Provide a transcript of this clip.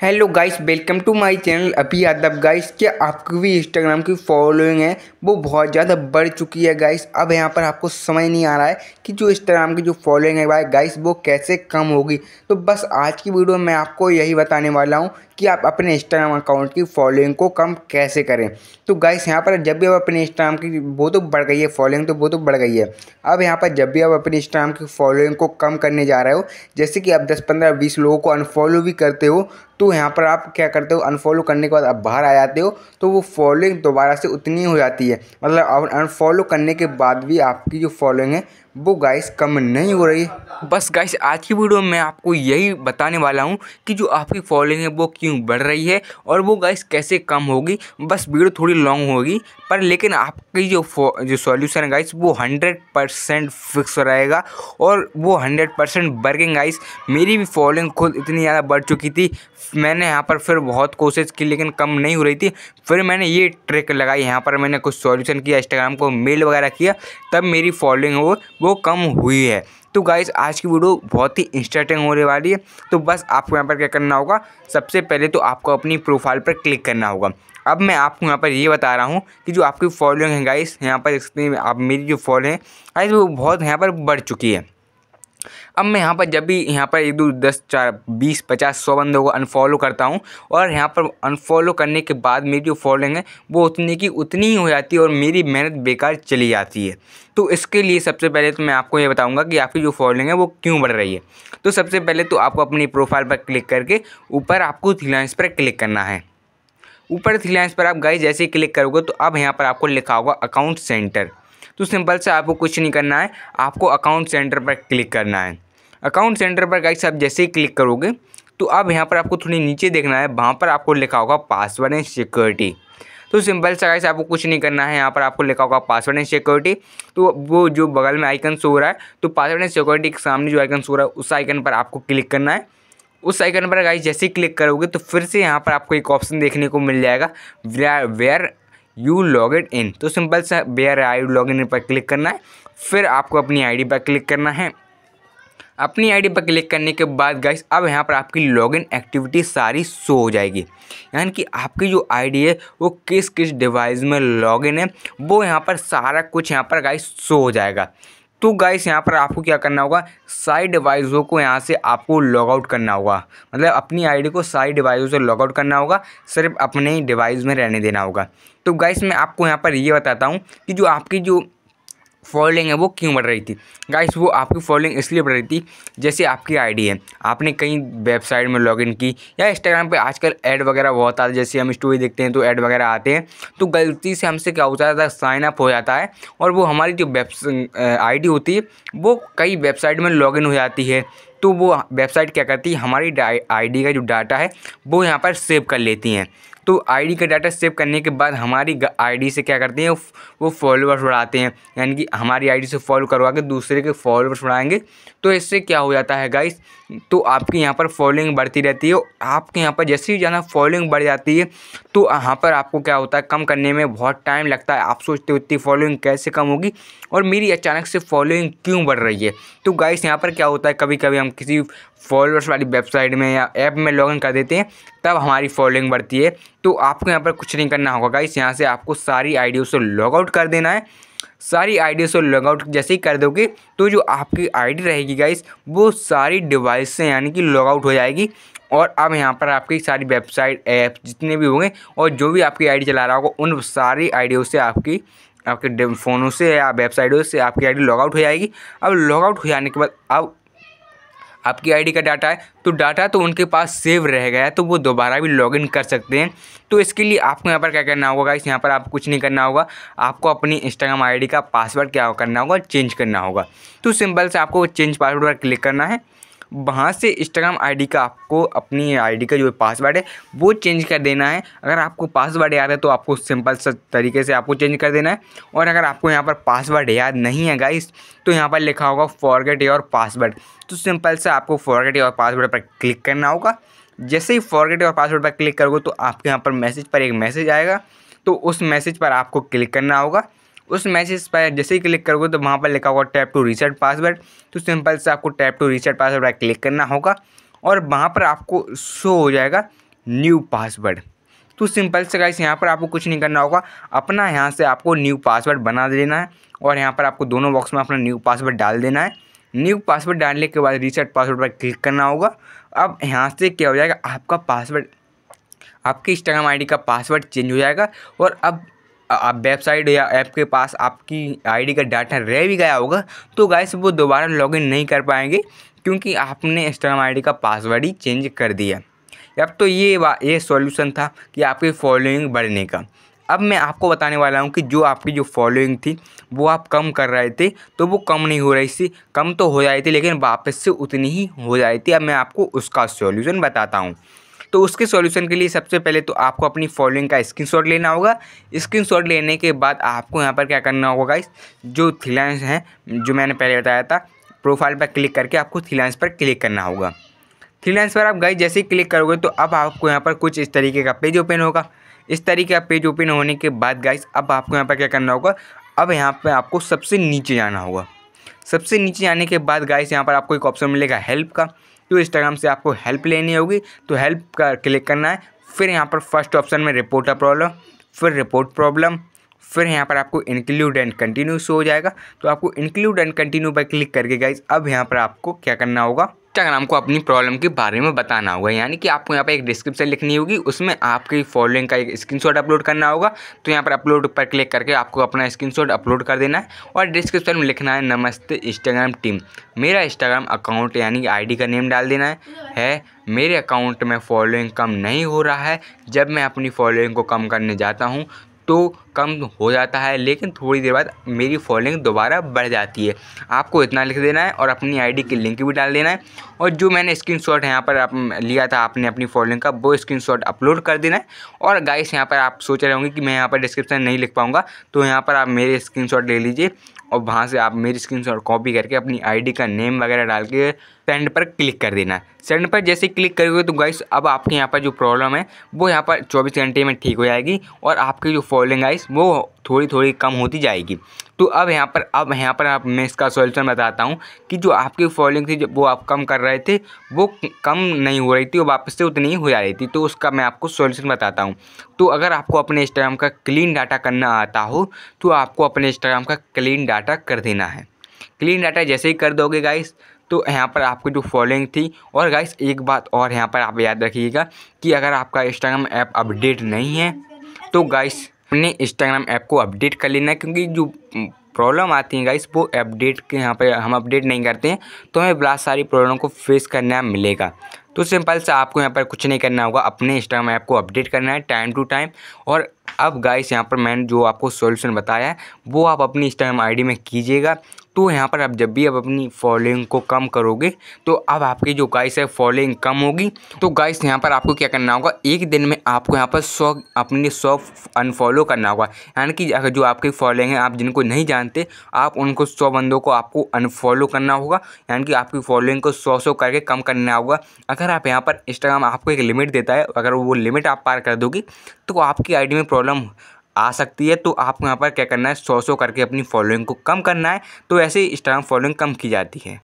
Hello guys, welcome to my channel Abhi Yadav. Guys, क्या आपकी भी इंस्टाग्राम की फॉलोइंग है वो बहुत ज़्यादा बढ़ चुकी है गाइस। अब यहाँ पर आपको समझ नहीं आ रहा है कि जो इंस्टाग्राम की जो फॉलोइंग है भाई गाइस वो कैसे कम होगी। तो बस आज की वीडियो में मैं आपको यही बताने वाला हूँ कि आप अपने इंस्टाग्राम अकाउंट की फॉलोइंग को कम कैसे करें। तो गाइस यहाँ पर जब भी आप अपने इंस्टाग्राम की वो तो बढ़ गई है फॉलोइंग, तो वो तो बढ़ गई है। अब यहाँ पर जब भी आप अपने इंस्टाग्राम की फॉलोइंग को कम करने जा रहे हो, जैसे कि आप 10, 15, 20 लोगों को अनफॉलो भी करते हो, तो यहाँ पर आप क्या करते हो, अनफॉलो करने के बाद आप बाहर आ जाते हो तो वो फॉलोइंग दोबारा से उतनी हो जाती है। मतलब अनफॉलो करने के बाद भी आपकी जो फॉलोइंग है वो गाइस कम नहीं हो रही। बस गाइस आज की वीडियो में मैं आपको यही बताने वाला हूँ कि जो आपकी फॉलोइंग है वो क्यों बढ़ रही है और वो गाइस कैसे कम होगी। बस वीडियो थोड़ी लॉन्ग होगी पर लेकिन आपकी जो सॉल्यूशन है गाइस वो 100% फिक्स रहेगा और वो 100% वर्किंग। गाइस मेरी भी फॉलोइंग खुद इतनी ज़्यादा बढ़ चुकी थी, मैंने यहाँ पर फिर बहुत कोशिश की लेकिन कम नहीं हो रही थी। फिर मैंने ये ट्रिक लगाई, यहाँ पर मैंने कुछ सॉल्यूशन किया, इंस्टाग्राम को मेल वगैरह किया, तब मेरी फॉलोइंग वो कम हुई है। तो गाइस आज की वीडियो बहुत ही इंटरेस्टिंग होने वाली है। तो बस आपको यहाँ पर क्या करना होगा, सबसे पहले तो आपको अपनी प्रोफाइल पर क्लिक करना होगा। अब मैं आपको यहाँ पर ये बता रहा हूँ कि जो आपकी फॉलोइंग है गाइस, यहाँ पर इसमें आप मेरी जो फॉलोइंग है गाइस वो बहुत यहाँ पर बढ़ चुकी है। अब मैं यहाँ पर जब भी यहाँ पर 1, 2, 10, 4, 20, 50, 100 बंदों को अनफॉलो करता हूँ और यहाँ पर अनफॉलो करने के बाद मेरी जो फॉलोइंग है वो उतनी की उतनी ही हो जाती है और मेरी मेहनत बेकार चली जाती है। तो इसके लिए सबसे पहले तो मैं आपको ये बताऊँगा कि आपकी जो फॉलोइंग है वो क्यों बढ़ रही है। तो सबसे पहले तो आपको अपनी प्रोफाइल पर क्लिक करके ऊपर आपको थ्री लाइन्स पर क्लिक करना है। ऊपर थ्री लाइन्स पर आप गाइस जैसे ही क्लिक करोगे तो अब यहाँ पर आपको लिखा होगा अकाउंट सेंटर। तो सिंपल से आपको कुछ नहीं करना है, आपको अकाउंट सेंटर पर क्लिक करना है। अकाउंट सेंटर पर गाइस आप जैसे ही क्लिक करोगे तो अब यहाँ पर आपको थोड़ी नीचे देखना है, वहाँ पर आपको लिखा होगा पासवर्ड एंड सिक्योरिटी। तो सिंपल सा गाइस आपको कुछ नहीं करना है, यहाँ पर आपको लिखा होगा पासवर्ड एंड सिक्योरिटी। तो वो जो बगल में आइकन शो हो रहा है तो पासवर्ड एंड सिक्योरिटी के सामने जो आइकन शो हो रहा है उस आइकन पर आपको क्लिक करना है। उस आइकन पर गाइस जैसे ही क्लिक करोगे तो फिर से यहाँ पर आपको एक ऑप्शन देखने को मिल जाएगा, वेयर यू लॉगिन इन। तो सिंपल सा where are you login in पर क्लिक करना है। फिर आपको अपनी आईडी पर क्लिक करना है। अपनी आईडी पर क्लिक करने के बाद गाइस अब यहाँ पर आपकी लॉगिन एक्टिविटी सारी शो हो जाएगी, यानी कि आपकी जो आईडी है वो किस किस डिवाइस में लॉगिन है वो यहाँ पर सारा कुछ यहाँ पर गाइस शो हो जाएगा। तो गाइस यहाँ पर आपको क्या करना होगा, सारी डिवाइसों को यहाँ से आपको लॉग आउट करना होगा। मतलब अपनी आईडी को सारी डिवाइसों से लॉग आउट करना होगा, सिर्फ अपने ही डिवाइस में रहने देना होगा। तो गाइस मैं आपको यहाँ पर ये बताता हूँ कि जो आपकी जो फॉलोइंग है वो क्यों बढ़ रही थी। गाइस वो आपकी फॉलोइंग इसलिए बढ़ रही थी, जैसे आपकी आईडी है, आपने कई वेबसाइट में लॉगिन की या इंस्टाग्राम पे आजकल ऐड वगैरह बहुत आते हैं, जैसे हम स्टोरी देखते हैं तो ऐड वगैरह आते हैं, तो गलती से हमसे क्या हो जाता है, साइन अप हो जाता है और वो हमारी जो आईडी होती है वो कई वेबसाइट में लॉगिन हो जाती है। तो वो वेबसाइट क्या करती है, हमारी आईडी का जो डाटा है वो यहाँ पर सेव कर लेती हैं। तो आईडी का डाटा सेव करने के बाद हमारी आईडी से क्या करते हैं, वो फॉलोअर्स बढ़ाते हैं, यानी कि हमारी आईडी से फॉलो करवा के दूसरे के फॉलोअर्स बढ़ाएंगे। तो इससे क्या हो जाता है गाइस, तो आपकी यहाँ पर फॉलोइंग बढ़ती रहती है। आपके यहाँ पर जैसे ही ज़्यादा फॉलोइंग बढ़ जाती है तो यहाँ पर आपको क्या होता है, कम करने में बहुत टाइम लगता है। आप सोचते हो इतनी फॉलोइंग कैसे कम होगी और मेरी अचानक से फॉलोइंग क्यों बढ़ रही है। तो गाइस यहाँ पर क्या होता है, कभी कभी हम किसी फॉलोअर्स वाली वेबसाइट में या ऐप में लॉगिन कर देते हैं तब हमारी फॉलोइंग बढ़ती है। तो आपको यहाँ पर कुछ नहीं करना होगा गाइस, यहाँ से आपको सारी आईडियों से लॉग आउट कर देना है। सारी आईडी से लॉग आउट जैसे ही कर दोगे तो जो आपकी आईडी रहेगी गाइस वो सारी डिवाइस से यानी कि लॉग आउट हो जाएगी और अब यहाँ पर आपकी सारी वेबसाइट ऐप जितने भी होंगे और जो भी आपकी आईडी चला रहा होगा उन सारी आईडियों से आपके फ़ोनों से या वेबसाइटों से आपकी आईडी लॉग आउट हो जाएगी। अब लॉग आउट हो जाने के बाद अब आपकी आईडी का डाटा है तो डाटा तो उनके पास सेव रह गया है, तो वो दोबारा भी लॉगिन कर सकते हैं। तो इसके लिए आपको यहाँ पर क्या करना होगा गाइस, यहाँ पर आपको कुछ नहीं करना होगा, आपको अपनी इंस्टाग्राम आईडी का पासवर्ड क्या करना होगा, चेंज करना होगा। तो सिंपल से आपको चेंज पासवर्ड पर क्लिक करना है। वहाँ से इंस्टाग्राम आईडी का आपको अपनी आईडी का जो पासवर्ड है वो चेंज कर देना है। अगर आपको पासवर्ड याद है तो आपको सिंपल सा तरीके से आपको चेंज कर देना है। और अगर आपको यहाँ पर पासवर्ड याद नहीं है गाइस तो यहाँ पर लिखा होगा फॉरगेट योर पासवर्ड। तो सिंपल से आपको फॉरगेट योर पासवर्ड पर क्लिक करना होगा। जैसे ही फॉरगेट योर पासवर्ड पर क्लिक करोगे तो आपके यहाँ पर मैसेज पर एक मैसेज आएगा, तो उस मैसेज पर आपको क्लिक करना होगा। उस मैसेज पर जैसे ही क्लिक करोगे तो वहाँ पर लिखा होगा टैप टू रीसेट पासवर्ड। तो सिंपल से आपको टैप टू रीसेट पासवर्ड पर क्लिक करना होगा और वहाँ पर आपको शो हो जाएगा न्यू पासवर्ड। तो सिंपल से गाइस यहाँ पर आपको कुछ नहीं करना होगा, अपना यहाँ से आपको न्यू पासवर्ड बना देना है और यहाँ पर आपको दोनों बॉक्स में अपना न्यू पासवर्ड डाल देना है। न्यू पासवर्ड डालने के बाद रीसेट पासवर्ड पर क्लिक करना होगा। अब यहाँ से क्या हो जाएगा, आपका पासवर्ड, आपके इंस्टाग्राम आईडी का पासवर्ड चेंज हो जाएगा और अब आप वेबसाइट या ऐप के पास आपकी आईडी का डाटा रह भी गया होगा तो गाइस वो दोबारा लॉगिन नहीं कर पाएंगे, क्योंकि आपने इंस्टाग्राम आईडी का पासवर्ड ही चेंज कर दिया। अब तो ये सॉल्यूशन था कि आपकी फॉलोइंग बढ़ने का। अब मैं आपको बताने वाला हूँ कि जो आपकी जो फॉलोइंग थी वो आप कम कर रहे थे तो वो कम नहीं हो रही थी, कम तो हो जाती थी लेकिन वापस से उतनी ही हो जाती थी। अब मैं आपको उसका सॉल्यूशन बताता हूँ। तो उसके सॉल्यूशन के लिए सबसे पहले तो आपको अपनी फॉलोइंग का स्क्रीनशॉट लेना होगा। स्क्रीनशॉट लेने के बाद आपको यहाँ पर क्या करना होगा गाइस, जो थ्री लाइन्स हैं जो मैंने पहले बताया था, प्रोफाइल पर क्लिक करके आपको थ्री लाइन्स पर क्लिक करना होगा। थ्री लाइन्स पर आप गाइस जैसे ही क्लिक करोगे तो अब आपको यहाँ पर कुछ इस तरीके का पेज ओपन होगा। इस तरीके का पेज ओपन होने के बाद गाइस अब आपको यहाँ पर क्या करना होगा, अब यहाँ पर आपको सबसे नीचे जाना होगा। सबसे नीचे जाने के बाद गाइस यहाँ पर आपको एक ऑप्शन मिलेगा हेल्प का। तो इंस्टाग्राम से आपको हेल्प लेनी होगी तो हेल्प का क्लिक करना है। फिर यहाँ पर फर्स्ट ऑप्शन में रिपोर्ट अ प्रॉब्लम, फिर रिपोर्ट प्रॉब्लम, फिर यहाँ पर आपको इंक्लूड एंड कंटिन्यू शो हो जाएगा। तो आपको इंक्लूड एंड कंटिन्यू पर क्लिक करके गाइस अब यहाँ पर आपको क्या करना होगा, इंस्टाग्राम को अपनी प्रॉब्लम के बारे में बताना होगा। यानी कि आपको यहाँ पर एक डिस्क्रिप्शन लिखनी होगी, उसमें आपकी फॉलोइंग का एक स्क्रीनशॉट अपलोड करना होगा। तो यहाँ पर अपलोड पर क्लिक करके आपको अपना स्क्रीनशॉट अपलोड कर देना है और डिस्क्रिप्शन में लिखना है नमस्ते इंस्टाग्राम टीम, मेरा इंस्टाग्राम अकाउंट यानी कि आईडी का नेम डाल देना है। मेरे अकाउंट में फॉलोइंग कम नहीं हो रहा है, जब मैं अपनी फॉलोइंग को कम करने जाता हूँ तो कम हो जाता है, लेकिन थोड़ी देर बाद मेरी फॉलोइंग दोबारा बढ़ जाती है। आपको इतना लिख देना है और अपनी आईडी की लिंक भी डाल देना है और जो मैंने स्क्रीनशॉट यहाँ पर आप लिया था आपने अपनी फॉलोइंग का, वो स्क्रीनशॉट अपलोड कर देना है। और गाइस यहाँ पर आप सोच रहे होंगे कि मैं यहाँ पर डिस्क्रिप्शन नहीं लिख पाऊँगा, तो यहाँ पर आप मेरे स्क्रीनशॉट ले लीजिए और वहाँ से आप मेरी स्क्रीनशॉट कॉपी करके अपनी आईडी का नेम वगैरह डाल के सेंड पर क्लिक कर देना है। सेंड पर जैसे क्लिक करोगे तो गाइस अब आपके यहाँ पर जो प्रॉब्लम है वो यहाँ पर 24 घंटे में ठीक हो जाएगी और आपकी जो फॉलोइंग गाइस वो थोड़ी थोड़ी कम होती जाएगी। तो अब यहाँ पर आप मैं इसका सॉल्यूशन बताता हूँ कि जो आपकी फॉलोइंग थी वो आप कम कर रहे थे वो कम नहीं हो रही थी, वो वापस से उतनी ही हो जा रही थी। तो उसका मैं आपको सॉल्यूशन बताता हूँ। तो अगर आपको अपने इंस्टाग्राम का क्लीन डाटा करना आता हो तो आपको अपने इंस्टाग्राम का क्लीन डाटा कर देना है। क्लीन डाटा जैसे ही कर दोगे गाइस तो यहाँ पर आपकी जो फॉलोइंग थी, और गाइस एक बात और यहाँ पर आप याद रखिएगा कि अगर आपका इंस्टाग्राम ऐप अपडेट नहीं है तो गाइस अपने इंस्टाग्राम ऐप को अपडेट कर लेना है, क्योंकि जो प्रॉब्लम आती है गाइस वो अपडेट के यहाँ पर हम अपडेट नहीं करते हैं तो हमें बहुत सारी प्रॉब्लम को फेस करना मिलेगा। तो सिंपल से आपको यहाँ पर कुछ नहीं करना होगा, अपने इंस्टाग्राम ऐप को अपडेट करना है टाइम टू टाइम। और अब गाइस यहाँ पर मैंने जो आपको सॉल्यूशन बताया है वो आप अपनी इंस्टाग्राम आईडी में कीजिएगा। तो यहाँ पर आप जब भी आप अपनी फॉलोइंग को कम करोगे तो अब आपकी जो गाइस है फॉलोइंग कम होगी। तो गाइस यहाँ पर आपको क्या करना होगा, एक दिन में आपको यहाँ पर 100 अनफॉलो करना होगा। यानी कि अगर जो आपकी फॉलोइंग है आप जिनको नहीं जानते आप उनको 100 बंदों को आपको अनफॉलो करना होगा। यानी कि आपकी फॉलोइंग को 100 करके कम करना होगा। अगर आप यहाँ पर इंस्टाग्राम आपको एक लिमिट देता है, अगर वो लिमिट आप पार कर दोगे तो आपकी आईडी में प्रॉब्लम आ सकती है। तो आपको यहाँ पर क्या करना है, 100 करके अपनी फॉलोइंग को कम करना है। तो ऐसे ही इंस्टाग्राम फॉलोइंग कम की जाती है।